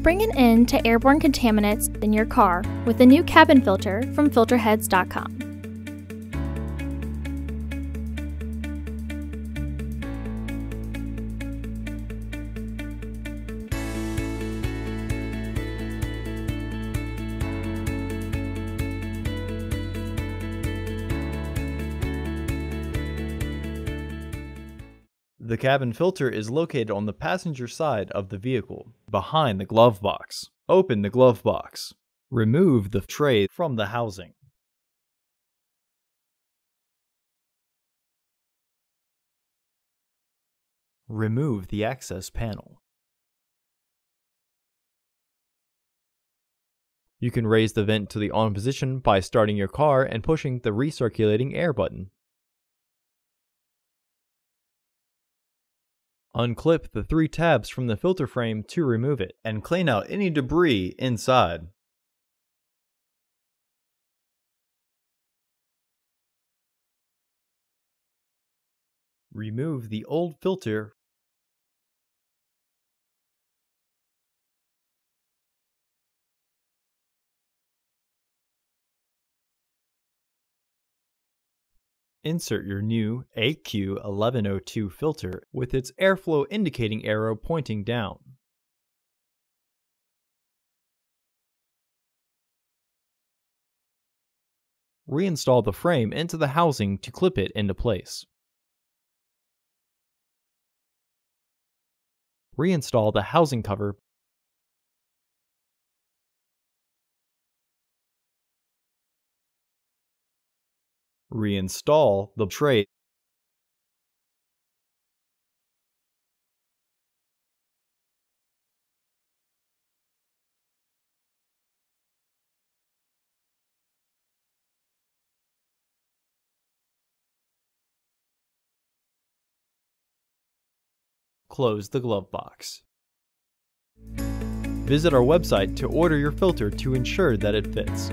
bring an end to airborne contaminants in your car with a new cabin filter from Filterheads.com. The cabin filter is located on the passenger side of the vehicle, behind the glove box. Open the glove box. Remove the tray from the housing. Remove the access panel. You can raise the vent to the on position by starting your car and pushing the recirculating air button. Unclip the 3 tabs from the filter frame to remove it, and clean out any debris inside. Remove the old filter. Insert your new AQ1102 filter with its airflow indicating arrow pointing down. Reinstall the frame into the housing to clip it into place. Reinstall the housing cover. Reinstall the tray. Close the glove box. Visit our website to order your filter to ensure that it fits.